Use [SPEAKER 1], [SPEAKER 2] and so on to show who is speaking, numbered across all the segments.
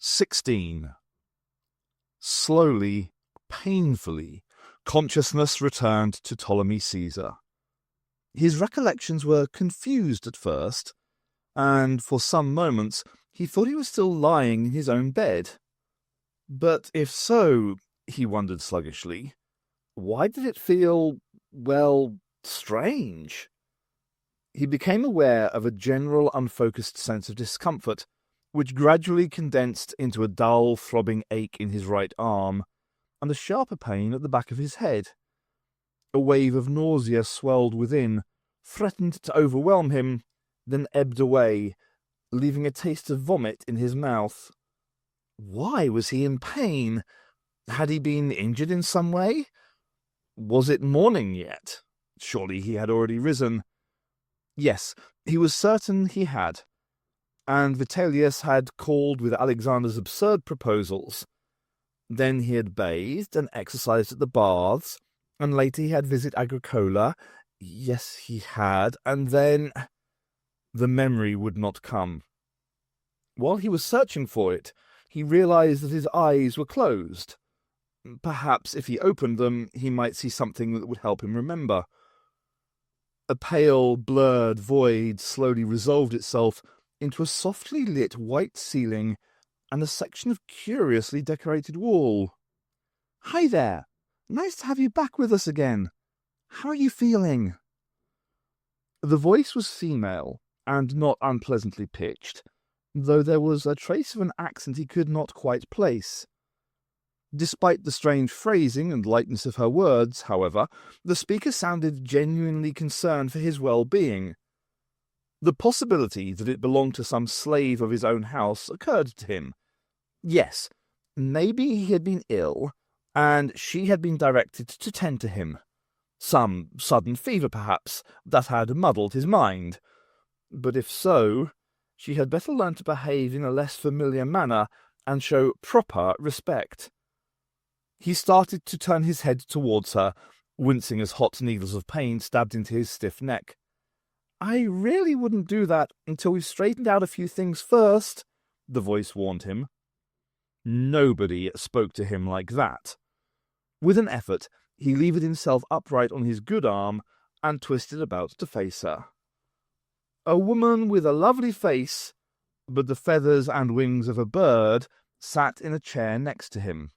[SPEAKER 1] 16. Slowly, painfully, consciousness returned to Ptolemy Caesar. His recollections were confused at first, and for some moments he thought he was still lying in his own bed. But if so, he wondered sluggishly, why did it feel, well, strange? He became aware of a general unfocused sense of discomfort, which gradually condensed into a dull, throbbing ache in his right arm, and a sharper pain at the back of his head. A wave of nausea swelled within, threatened to overwhelm him, then ebbed away, leaving a taste of vomit in his mouth. Why was he in pain? Had he been injured in some way? Was it morning yet? Surely he had already risen. Yes, he was certain he had. And Vitellius had called with Alexander's absurd proposals. Then he had bathed and exercised at the baths, and later he had visited Agricola. Yes, he had, and then... The memory would not come. While he was searching for it, he realized that his eyes were closed. Perhaps if he opened them, he might see something that would help him remember. A pale, blurred void slowly resolved itself into a softly lit white ceiling and a section of curiously decorated wall. "Hi there! Nice to have you back with us again. How are you feeling?" The voice was female, and not unpleasantly pitched, though there was a trace of an accent he could not quite place. Despite the strange phrasing and lightness of her words, however, the speaker sounded genuinely concerned for his well-being. The possibility that it belonged to some slave of his own house occurred to him. Yes, maybe he had been ill, and she had been directed to tend to him. Some sudden fever, perhaps, that had muddled his mind. But if so, she had better learn to behave in a less familiar manner and show proper respect. He started to turn his head towards her, wincing as hot needles of pain stabbed into his stiff neck. "I really wouldn't do that until we've straightened out a few things first," the voice warned him. Nobody spoke to him like that. With an effort, he levered himself upright on his good arm and twisted about to face her. A woman with a lovely face, but the feathers and wings of a bird, sat in a chair next to him.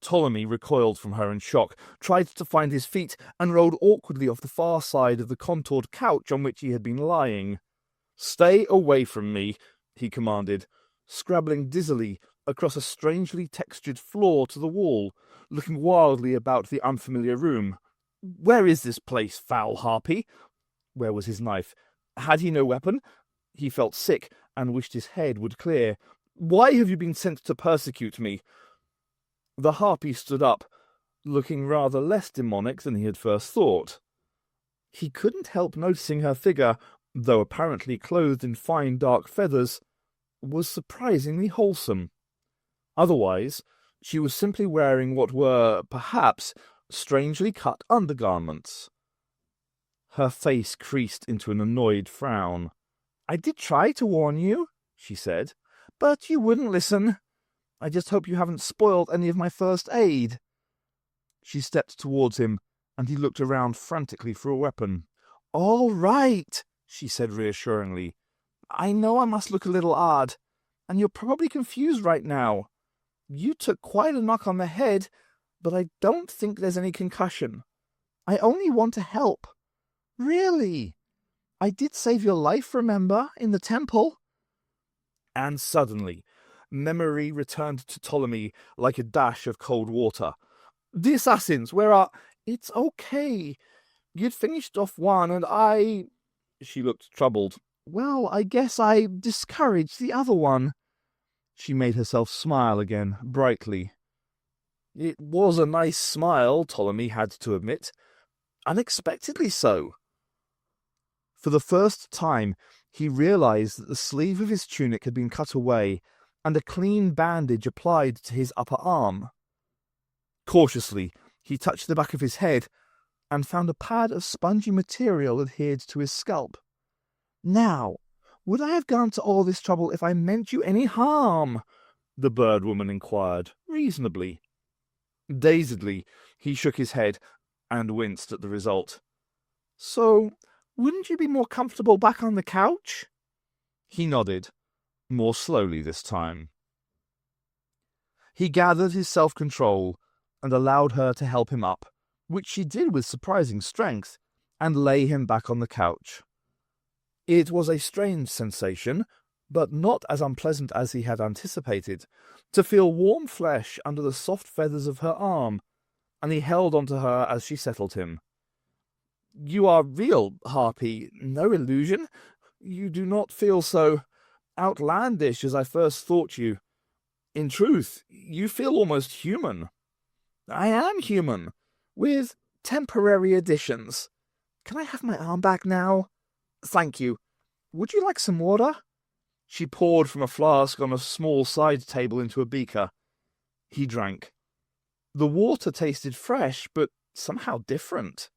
[SPEAKER 1] Ptolemy recoiled from her in shock, tried to find his feet, and rolled awkwardly off the far side of the contoured couch on which he had been lying. "Stay away from me," he commanded, scrabbling dizzily across a strangely textured floor to the wall, looking wildly about the unfamiliar room. "Where is this place, foul harpy?" Where was his knife? Had he no weapon? He felt sick and wished his head would clear. "Why have you been sent to persecute me?" The harpy stood up, looking rather less demonic than he had first thought. He couldn't help noticing her figure, though apparently clothed in fine dark feathers, was surprisingly wholesome. Otherwise, she was simply wearing what were, perhaps, strangely cut undergarments. Her face creased into an annoyed frown. "I did try to warn you," she said, "but you wouldn't listen. I just hope you haven't spoiled any of my first aid." She stepped towards him, and he looked around frantically for a weapon. "All right," she said reassuringly. "I know I must look a little odd, and you're probably confused right now. You took quite a knock on the head, but I don't think there's any concussion. I only want to help. Really. I did save your life, remember, in the temple." And suddenly, memory returned to Ptolemy like a dash of cold water. "The assassins, where are—" "It's okay. You'd finished off one, and I—" She looked troubled. "Well, I guess I discouraged the other one." She made herself smile again, brightly. It was a nice smile, Ptolemy had to admit. Unexpectedly so. For the first time, he realized that the sleeve of his tunic had been cut away, and a clean bandage applied to his upper arm. Cautiously, he touched the back of his head, and found a pad of spongy material adhered to his scalp. "Now, Would I have gone to all this trouble if I meant you any harm? The bird woman inquired, reasonably. Dazedly, he shook his head and winced at the result. So, wouldn't you be more comfortable back on the couch? He nodded, more slowly this time. He gathered his self-control and allowed her to help him up, which she did with surprising strength, and lay him back on the couch. It was a strange sensation, but not as unpleasant as he had anticipated, to feel warm flesh under the soft feathers of her arm, and he held on to her as she settled him. You are real, Harpy, no illusion. You do not feel so outlandish as I first thought you. In truth, you feel almost human. I am human, with temporary additions. Can I have my arm back now? Thank you. Would you like some water? She poured from a flask on a small side table into a beaker. He drank. The water tasted fresh, but somehow different.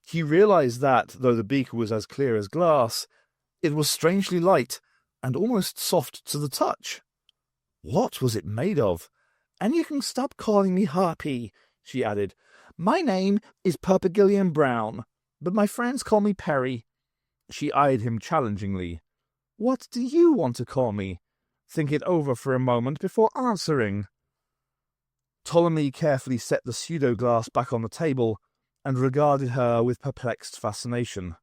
[SPEAKER 1] He realized that, though the beaker was as clear as glass, it was strangely light and almost soft to the touch. What was it made of? And you can stop calling me Harpy, she added. My name is Purpagillion Brown, but my friends call me Perry. She eyed him challengingly. What do you want to call me? Think it over for a moment before answering. Ptolemy carefully set the pseudo-glass back on the table and regarded her with perplexed fascination.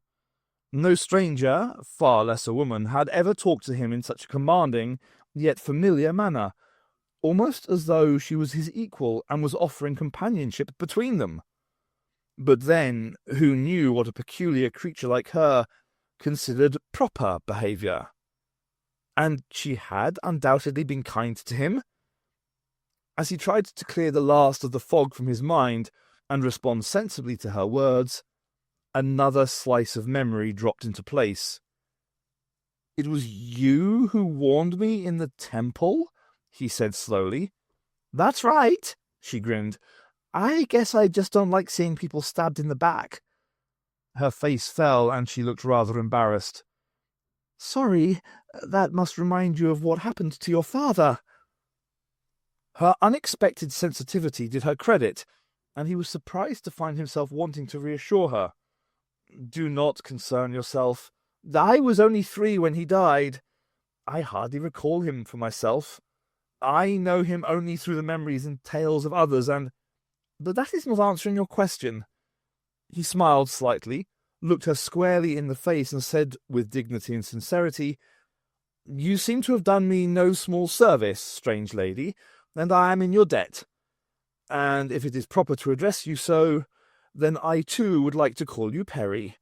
[SPEAKER 1] No stranger, far less a woman, had ever talked to him in such a commanding, yet familiar manner, almost as though she was his equal and was offering companionship between them. But then, who knew what a peculiar creature like her considered proper behaviour? And she had undoubtedly been kind to him. As he tried to clear the last of the fog from his mind and respond sensibly to her words, another slice of memory dropped into place. It was you who warned me in the temple? He said slowly. That's right, she grinned. I guess I just don't like seeing people stabbed in the back. Her face fell and she looked rather embarrassed. Sorry, that must remind you of what happened to your father. Her unexpected sensitivity did her credit, and he was surprised to find himself wanting to reassure her. Do not concern yourself. I was only 3 when he died. I hardly recall him for myself. I know him only through the memories and tales of others, but that is not answering your question. He smiled slightly, looked her squarely in the face, and said with dignity and sincerity, You seem to have done me no small service, strange lady, and I am in your debt. And if it is proper to address you so, then I too would like to call you Perry.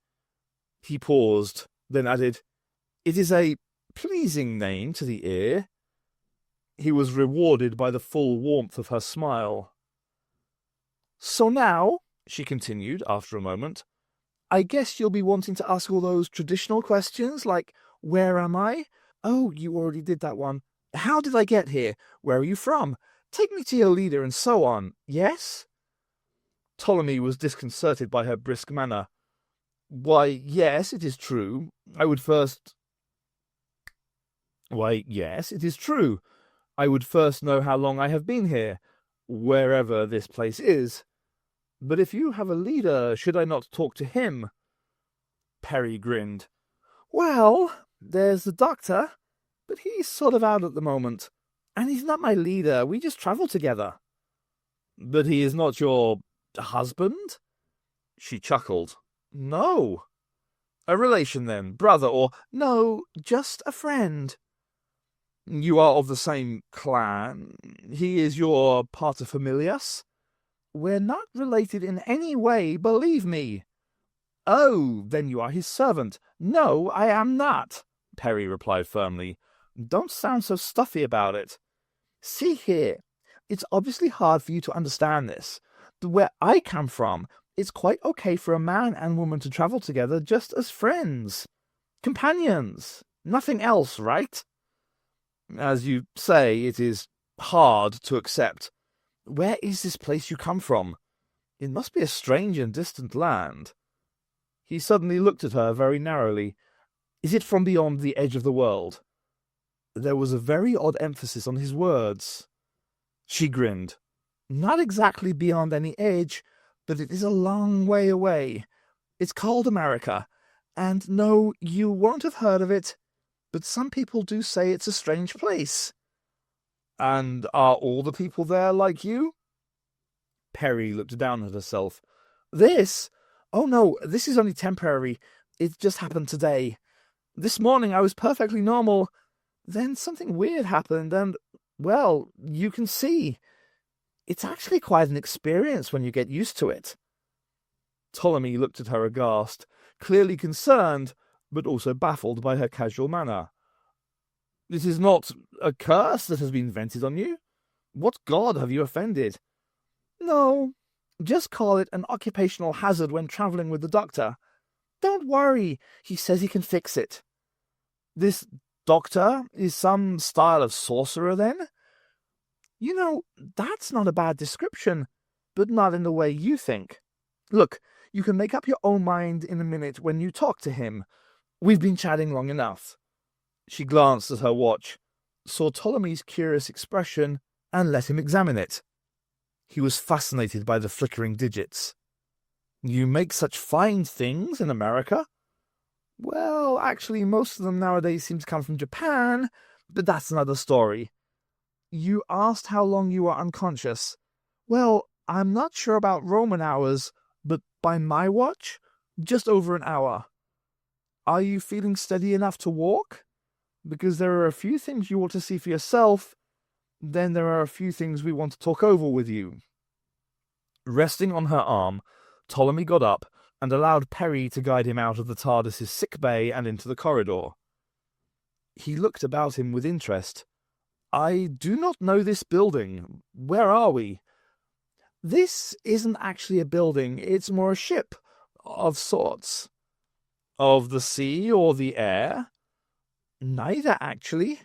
[SPEAKER 1] He paused, then added, It is a pleasing name to the ear. He was rewarded by the full warmth of her smile. So now, she continued after a moment, I guess you'll be wanting to ask all those traditional questions, like, where am I? Oh, you already did that one. How did I get here? Where are you from? Take me to your leader, and so on. Yes? Ptolemy was disconcerted by her brisk manner. Why, yes, it is true. Yes, it is true. I would first know how long I have been here, wherever this place is. But if you have a leader, should I not talk to him? Perry grinned. Well, there's the doctor, but he's sort of out at the moment. And he's not my leader, we just travel together. But he is not your husband? She chuckled. No. A relation then, brother, or... No, just a friend. You are of the same clan. He is your paterfamilias? We're not related in any way, believe me. Oh, then you are his servant. No, I am not, Perry replied firmly. Don't sound so stuffy about it. See here, it's obviously hard for you to understand this. But where I come from, it's quite okay for a man and woman to travel together just as friends. Companions. Nothing else, right? As you say, it is hard to accept. Where is this place you come from? It must be a strange and distant land. He suddenly looked at her very narrowly. Is it from beyond the edge of the world?" There was a very odd emphasis on his words. She grinned. "Not exactly beyond any edge, but it is a long way away. It's called America, and no, you won't have heard of it, but some people do say it's a strange place." "And are all the people there like you?" Perry looked down at herself. "This? Oh no, this is only temporary. It just happened today. This morning I was perfectly normal. Then something weird happened, and, well, you can see. It's actually quite an experience when you get used to it." Ptolemy looked at her aghast, clearly concerned, but also baffled by her casual manner. "This is not a curse that has been vented on you? What god have you offended?" "No, just call it an occupational hazard when traveling with the doctor. Don't worry, he says he can fix it." "This doctor is some style of sorcerer, then?" "You know, that's not a bad description, but not in the way you think. Look, you can make up your own mind in a minute when you talk to him. We've been chatting long enough." She glanced at her watch, saw Ptolemy's curious expression, and let him examine it. He was fascinated by the flickering digits. "You make such fine things in America?" "Well, actually, most of them nowadays seem to come from Japan, but that's another story." "You asked how long you were unconscious. Well, I'm not sure about Roman hours, but by my watch, just over an hour." "Are you feeling steady enough to walk? Because there are a few things you ought to see for yourself. Then there are a few things we want to talk over with you." Resting on her arm, Ptolemy got up and allowed Perry to guide him out of the TARDIS's sick bay and into the corridor. He looked about him with interest. "I do not know this building. Where are we?" "This isn't actually a building. It's more a ship, of sorts." "Of the sea or the air?" "Neither, actually.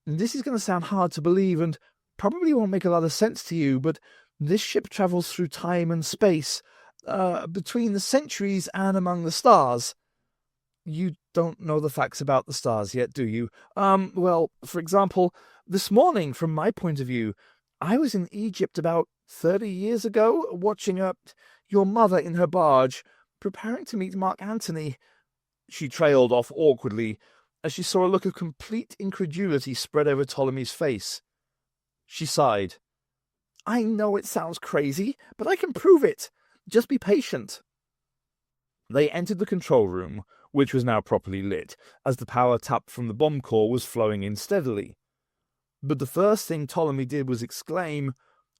[SPEAKER 1] This is going to sound hard to believe and probably won't make a lot of sense to you, but this ship travels through time and space, between the centuries and among the stars." "You don't know the facts about the stars yet, do you? Well, for example, this morning, from my point of view, I was in Egypt about 30 years ago, watching your mother in her barge, preparing to meet Mark Antony." She trailed off awkwardly, as she saw a look of complete incredulity spread over Ptolemy's face. She sighed. "I know it sounds crazy, but I can prove it. Just be patient." They entered the control room, which was now properly lit, as the power tap from the bomb core was flowing in steadily. But the first thing Ptolemy did was exclaim,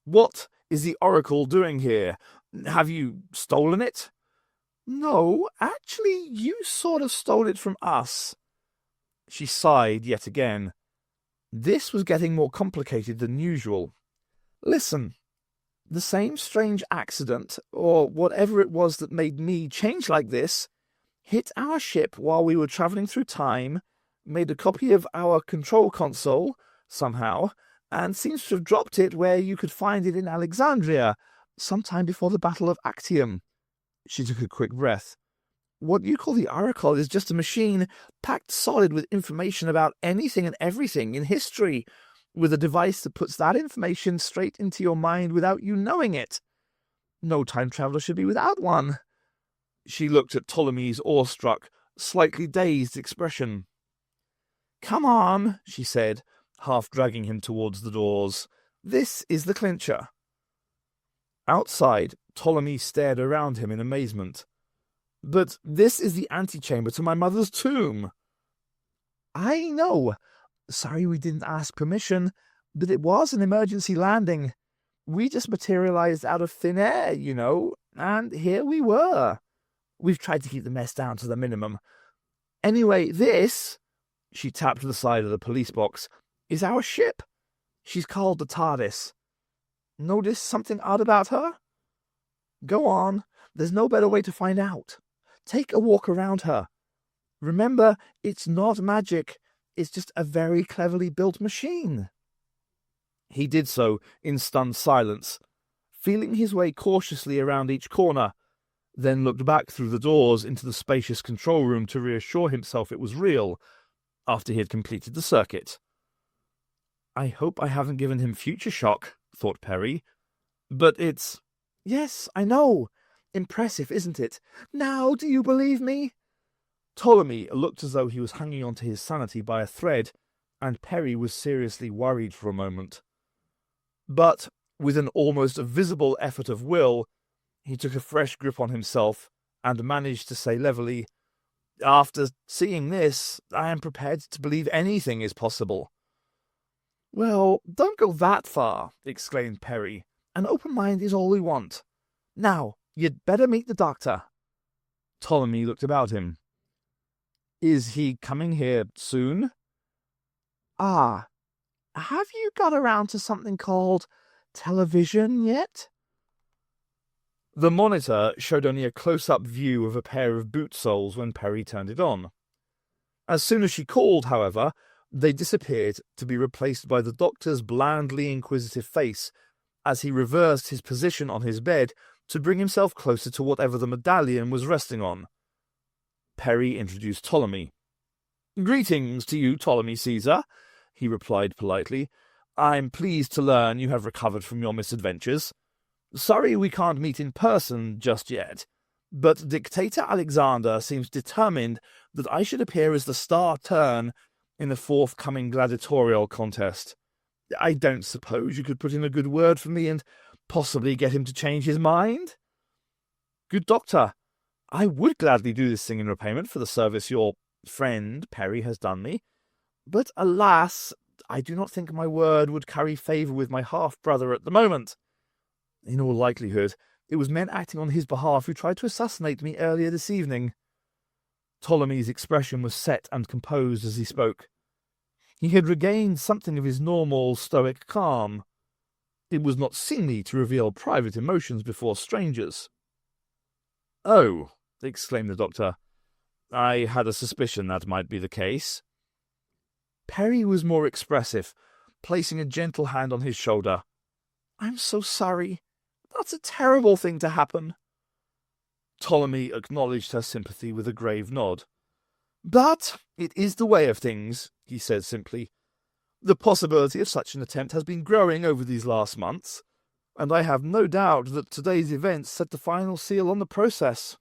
[SPEAKER 1] "What is the Oracle doing here? Have you stolen it?" "No, actually, you sort of stole it from us." She sighed yet again. This was getting more complicated than usual. "Listen, the same strange accident, or whatever it was that made me change like this, hit our ship while we were traveling through time, made a copy of our control console, somehow, and seems to have dropped it where you could find it in Alexandria, sometime before the Battle of Actium." She took a quick breath. "What you call the Oracle is just a machine packed solid with information about anything and everything in history, with a device that puts that information straight into your mind without you knowing it. No time traveler should be without one." She looked at Ptolemy's awestruck, slightly dazed expression. "Come on," she said, half dragging him towards the doors. "This is the clincher." Outside, Ptolemy stared around him in amazement. "But this is the antechamber to my mother's tomb." "I know. Sorry we didn't ask permission, but it was an emergency landing. We just materialized out of thin air, you know, and here we were. We've tried to keep the mess down to the minimum. Anyway, this," she tapped the side of the police box, "is our ship. She's called the TARDIS. Notice something odd about her? Go on, there's no better way to find out. Take a walk around her. Remember, it's not magic. It's just a very cleverly built machine." He did so in stunned silence, feeling his way cautiously around each corner, then looked back through the doors into the spacious control room to reassure himself it was real, after he had completed the circuit. I hope I haven't given him future shock, thought Perry. But it's... Yes, I know. Impressive, isn't it? Now do you believe me? Ptolemy looked as though he was hanging on to his sanity by a thread, and Perry was seriously worried for a moment. But, with an almost visible effort of will, he took a fresh grip on himself and managed to say levelly, "After seeing this, I am prepared to believe anything is possible." "Well, don't go that far," exclaimed Perry. "An open mind is all we want. Now, you'd better meet the doctor." Ptolemy looked about him. "Is he coming here soon?" "Ah, have you got around to something called television yet?" The monitor showed only a close-up view of a pair of boot soles when Perry turned it on. As soon as she called, however, they disappeared to be replaced by the doctor's blandly inquisitive face as he reversed his position on his bed to bring himself closer to whatever the medallion was resting on. Perry introduced Ptolemy. "Greetings to you, Ptolemy Caesar," he replied politely. "I'm pleased to learn you have recovered from your misadventures. Sorry we can't meet in person just yet, but Dictator Alexander seems determined that I should appear as the star turn in the forthcoming gladiatorial contest. I don't suppose you could put in a good word for me and possibly get him to change his mind?" "Good doctor, I would gladly do this thing in repayment for the service your friend Perry has done me, but alas, I do not think my word would carry favour with my half-brother at the moment. In all likelihood, it was men acting on his behalf who tried to assassinate me earlier this evening." Ptolemy's expression was set and composed as he spoke. He had regained something of his normal stoic calm. It was not seemly to reveal private emotions before strangers. "Oh," exclaimed the doctor, "I had a suspicion that might be the case." Perry was more expressive, placing a gentle hand on his shoulder. "I'm so sorry. That's a terrible thing to happen." Ptolemy acknowledged her sympathy with a grave nod. "But it is the way of things," he said simply. "The possibility of such an attempt has been growing over these last months, and I have no doubt that today's events set the final seal on the process."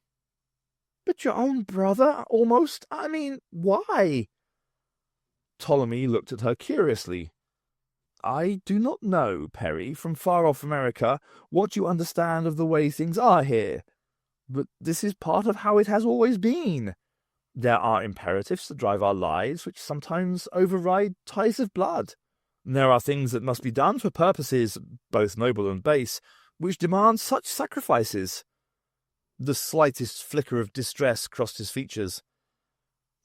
[SPEAKER 1] "But your own brother, almost? I mean, why?" Ptolemy looked at her curiously. "I do not know, Perry, from far off America, what you understand of the way things are here, but this is part of how it has always been. There are imperatives that drive our lives which sometimes override ties of blood. There are things that must be done for purposes, both noble and base, which demand such sacrifices." The slightest flicker of distress crossed his features.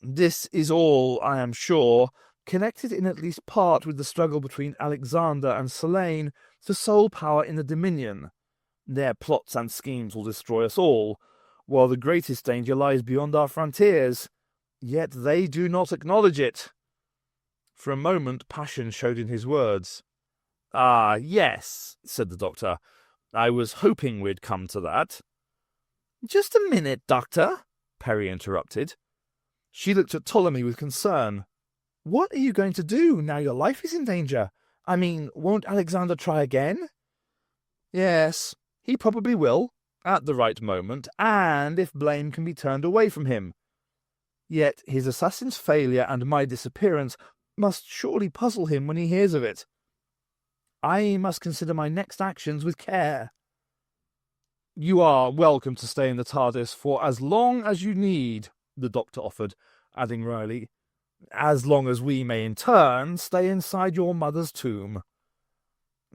[SPEAKER 1] "This is all, I am sure, connected in at least part with the struggle between Alexander and Selene for sole power in the Dominion. Their plots and schemes will destroy us all, while the greatest danger lies beyond our frontiers. Yet they do not acknowledge it." For a moment passion showed in his words. "Ah, yes," said the doctor. "I was hoping we'd come to that." "Just a minute, Doctor," Perry interrupted. She looked at Ptolemy with concern. "What are you going to do now your life is in danger? I mean, won't Alexander try again?" "Yes, he probably will, at the right moment, and if blame can be turned away from him. Yet his assassin's failure and my disappearance must surely puzzle him when he hears of it. I must consider my next actions with care." "You are welcome to stay in the TARDIS for as long as you need," the doctor offered, adding wryly, "as long as we may in turn stay inside your mother's tomb."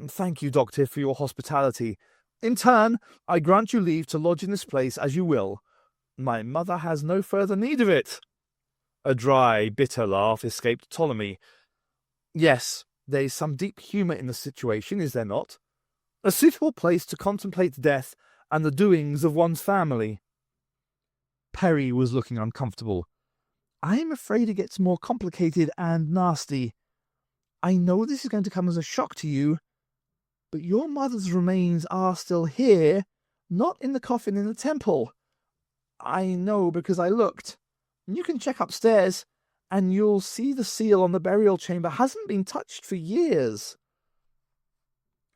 [SPEAKER 1] "Thank you, Doctor, for your hospitality. In turn, I grant you leave to lodge in this place as you will. My mother has no further need of it." A dry, bitter laugh escaped Ptolemy. "Yes, there is some deep humour in the situation, is there not? A suitable place to contemplate death and the doings of one's family." Perry was looking uncomfortable. "I'm afraid it gets more complicated and nasty. I know this is going to come as a shock to you, but your mother's remains are still here, not in the coffin in the temple. I know because I looked. You can check upstairs, and you'll see the seal on the burial chamber hasn't been touched for years."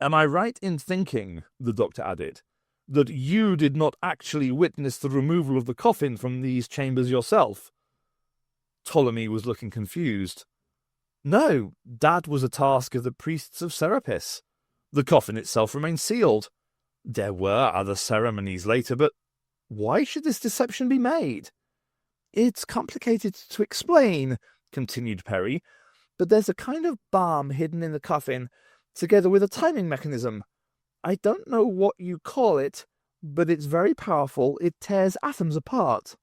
[SPEAKER 1] "Am I right in thinking," the doctor added, "that you did not actually witness the removal of the coffin from these chambers yourself?" Ptolemy was looking confused. "No, that was a task of the priests of Serapis. The coffin itself remained sealed. There were other ceremonies later, but why should this deception be made?" "It's complicated to explain," continued Perry, "but there's a kind of balm hidden in the coffin, together with a timing mechanism. I don't know what you call it, but it's very powerful. It tears atoms apart."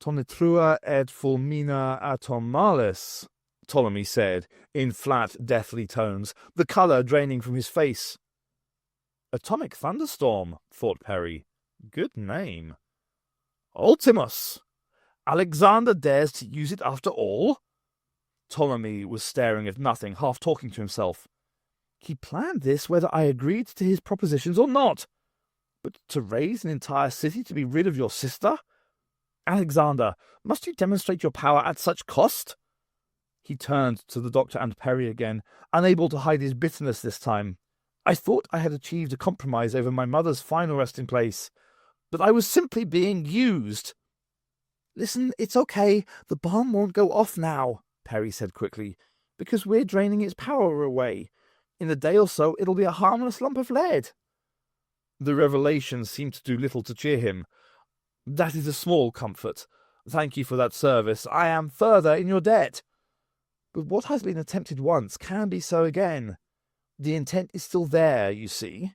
[SPEAKER 1] "Tonitrua et fulmina atomalis," Ptolemy said, in flat, deathly tones, the colour draining from his face. "Atomic thunderstorm," thought Perry. Good name. "Ultimus! Alexander dares to use it after all?" Ptolemy was staring at nothing, half talking to himself. "He planned this whether I agreed to his propositions or not. But to raise an entire city to be rid of your sister? Alexander, must you demonstrate your power at such cost?" He turned to the doctor and Perry again, unable to hide his bitterness this time. "I thought I had achieved a compromise over my mother's final resting place, but I was simply being used." "Listen, it's okay. The bomb won't go off now," Perry said quickly, "because we're draining its power away. In a day or so, it'll be a harmless lump of lead." The revelation seemed to do little to cheer him. "That is a small comfort. Thank you for that service. I am further in your debt. But what has been attempted once can be so again. The intent is still there, you see.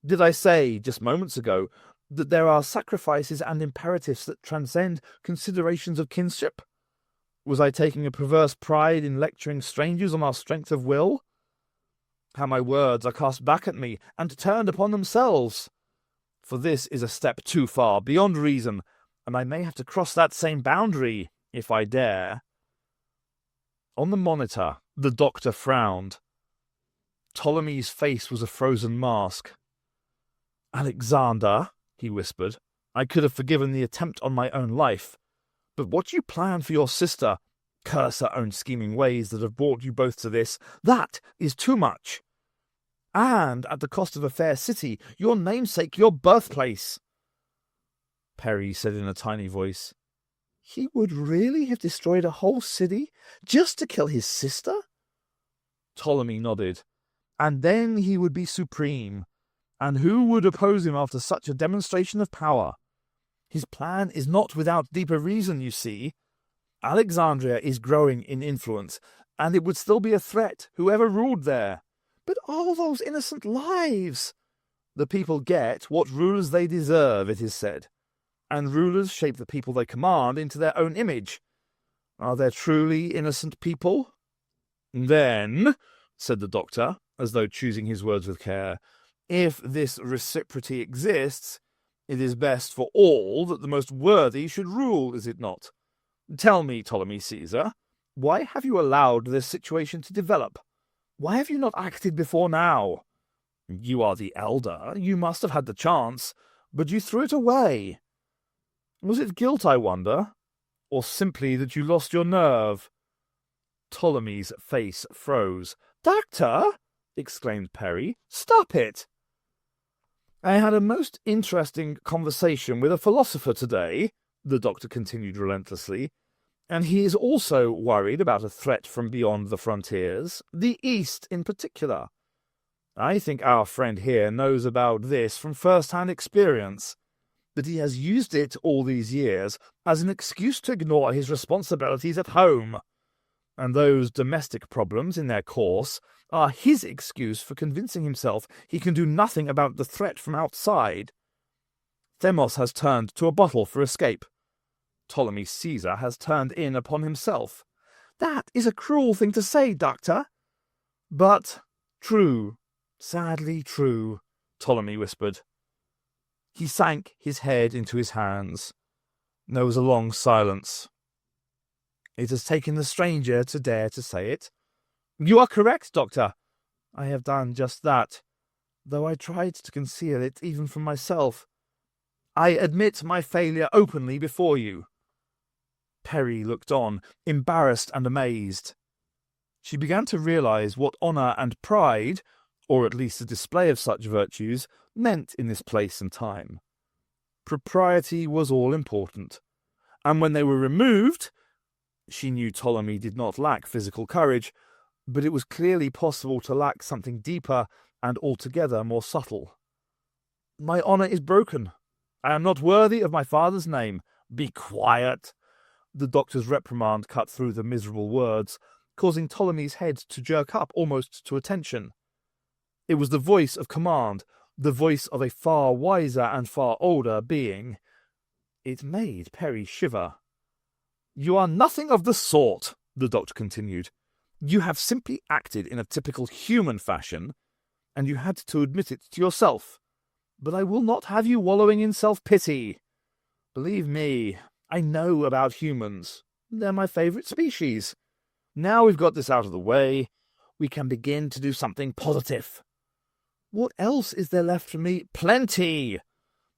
[SPEAKER 1] Did I say, just moments ago, that there are sacrifices and imperatives that transcend considerations of kinship? Was I taking a perverse pride in lecturing strangers on our strength of will? How my words are cast back at me and turned upon themselves! For this is a step too far, beyond reason, and I may have to cross that same boundary, if I dare." On the monitor, the doctor frowned. Ptolemy's face was a frozen mask. "Alexander," he whispered, "I could have forgiven the attempt on my own life, but what you planned for your sister, curse her own scheming ways that have brought you both to this, that is too much. And at the cost of a fair city, your namesake, your birthplace." Perry said in a tiny voice, "He would really have destroyed a whole city just to kill his sister?" Ptolemy nodded. "And then he would be supreme. And who would oppose him after such a demonstration of power? His plan is not without deeper reason, you see. Alexandria is growing in influence, and it would still be a threat, whoever ruled there. But all those innocent lives! The people get what rulers they deserve, it is said, and rulers shape the people they command into their own image. Are there truly innocent people?" "Then," said the doctor, as though choosing his words with care, "if this reciprocity exists, it is best for all that the most worthy should rule, is it not? Tell me, Ptolemy Caesar, why have you allowed this situation to develop? Why have you not acted before now? You are the elder, you must have had the chance, but you threw it away. Was it guilt, I wonder, or simply that you lost your nerve?" Ptolemy's face froze. "Doctor!" exclaimed Perry. "Stop it!" "I had a most interesting conversation with a philosopher today," the doctor continued relentlessly, "and he is also worried about a threat from beyond the frontiers, the East in particular. I think our friend here knows about this from first-hand experience, but he has used it all these years as an excuse to ignore his responsibilities at home. And those domestic problems in their course are his excuse for convincing himself he can do nothing about the threat from outside. Themos has turned to a bottle for escape. Ptolemy Caesar has turned in upon himself. That is a cruel thing to say, Doctor." "But true, sadly true," Ptolemy whispered. He sank his head into his hands. There was a long silence. "It has taken the stranger to dare to say it." "You are correct, Doctor. I have done just that, though I tried to conceal it even from myself. I admit my failure openly before you." Perry looked on, embarrassed and amazed. She began to realize what honor and pride, or at least the display of such virtues, meant in this place and time. Propriety was all important, and when they were removed, she knew Ptolemy did not lack physical courage, but it was clearly possible to lack something deeper and altogether more subtle. "My honor is broken. I am not worthy of my father's name." "Be quiet!" The doctor's reprimand cut through the miserable words, causing Ptolemy's head to jerk up almost to attention. It was the voice of command, the voice of a far wiser and far older being. It made Perry shiver. "You are nothing of the sort," the doctor continued. "You have simply acted in a typical human fashion, and you had to admit it to yourself. But I will not have you wallowing in self-pity. Believe me, I know about humans. They're my favorite species. Now we've got this out of the way, we can begin to do something positive. What else is there left for me? Plenty!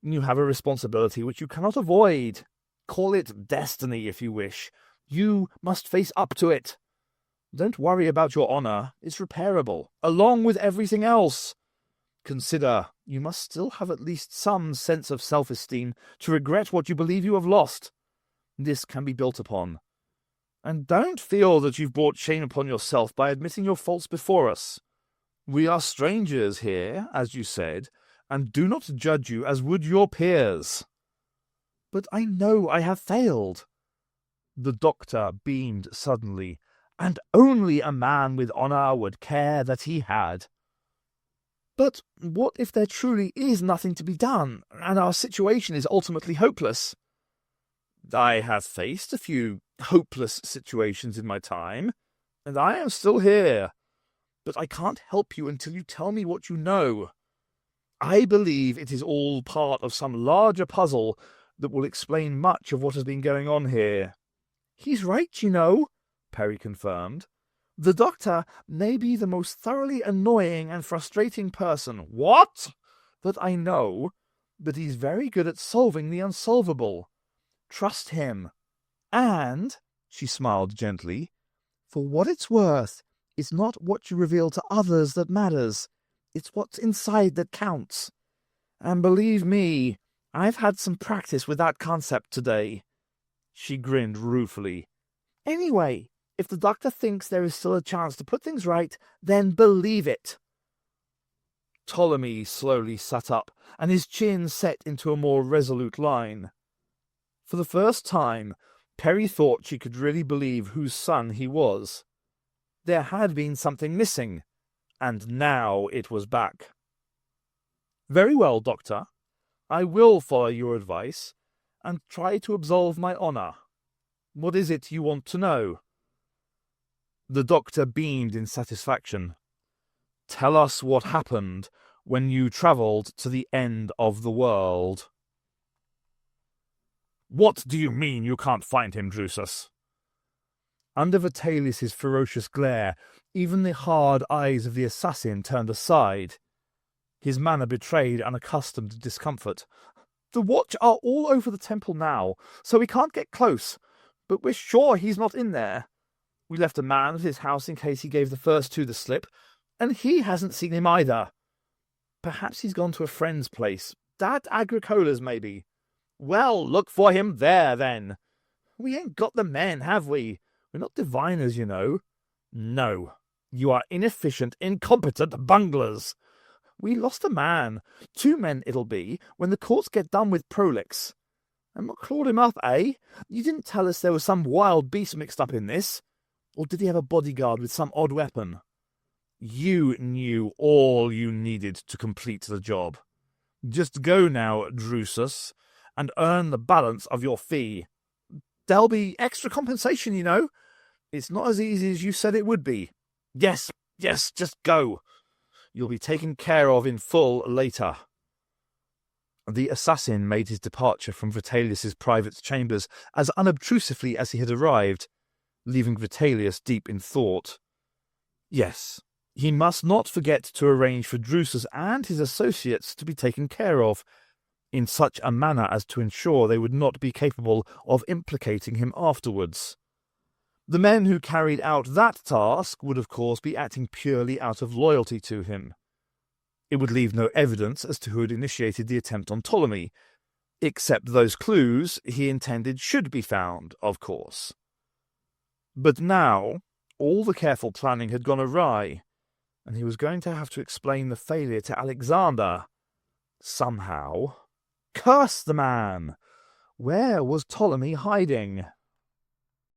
[SPEAKER 1] You have a responsibility which you cannot avoid. Call it destiny if you wish. You must face up to it. Don't worry about your honor. It's repairable, along with everything else. Consider, you must still have at least some sense of self-esteem to regret what you believe you have lost. This can be built upon. And don't feel that you've brought shame upon yourself by admitting your faults before us. We are strangers here, as you said, and do not judge you as would your peers." "But I know I have failed." The doctor beamed suddenly, and only a man with honor would care that he had. "But what if there truly is nothing to be done, and our situation is ultimately hopeless?" "I have faced a few hopeless situations in my time, and I am still here. But I can't help you until you tell me what you know. I believe it is all part of some larger puzzle that will explain much of what has been going on here." "He's right, you know," Perry confirmed. "The doctor may be the most thoroughly annoying and frustrating person." "What?" "That I know, but he's very good at solving the unsolvable. Trust him. And," she smiled gently, "for what it's worth, it's not what you reveal to others that matters. It's what's inside that counts. And believe me, I've had some practice with that concept today." She grinned ruefully. "Anyway, if the doctor thinks there is still a chance to put things right, then believe it." Ptolemy slowly sat up, and his chin set into a more resolute line. For the first time, Perry thought she could really believe whose son he was. There had been something missing, and now it was back. "Very well, Doctor. I will follow your advice, and try to absolve my honor. What is it you want to know?" The doctor beamed in satisfaction. "Tell us what happened when you travelled to the end of the world." "What do you mean you can't find him, Drusus?" Under Vitellius's ferocious glare, even the hard eyes of the assassin turned aside. His manner betrayed unaccustomed discomfort. "The watch are all over the temple now, so we can't get close, but we're sure he's not in there. We left a man at his house in case he gave the first two the slip, and he hasn't seen him either. Perhaps he's gone to a friend's place, Dad Agricola's maybe." "Well, look for him there, then." "We ain't got the men, have we? We're not diviners, you know." "No, you are inefficient, incompetent bunglers." "We lost a man. 2 men it'll be, when the courts get done with Prolix. And what clawed him up, eh? You didn't tell us there was some wild beast mixed up in this. Or did he have a bodyguard with some odd weapon?" "You knew all you needed to complete the job. Just go now, Drusus, and earn the balance of your fee." "There'll be extra compensation, you know. It's not as easy as you said it would be." Yes, just go. You'll be taken care of in full later." The assassin made his departure from Vitellius's private chambers as unobtrusively as he had arrived, leaving Vitellius deep in thought. Yes, he must not forget to arrange for Drusus and his associates to be taken care of. in such a manner as to ensure they would not be capable of implicating him afterwards. The men who carried out that task would of course be acting purely out of loyalty to him. It would leave no evidence as to who had initiated the attempt on Ptolemy, except those clues he intended should be found, of course. But now, all the careful planning had gone awry, and he was going to have to explain the failure to Alexander. Somehow. Curse the man! Where was Ptolemy hiding?